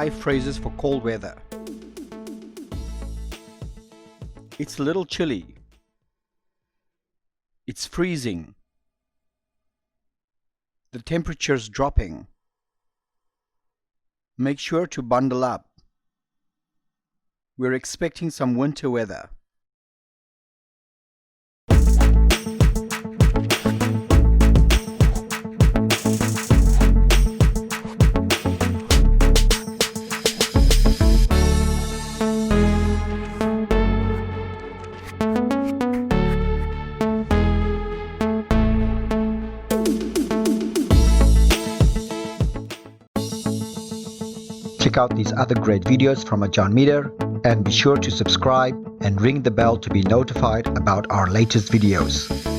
5 phrases for cold weather. It's a little chilly. It's freezing. The temperature's dropping. Make sure to bundle up. We're expecting some winter weather. Check out these other great videos from Ajarn Mieder and be sure to subscribe and ring the bell to be notified about our latest videos.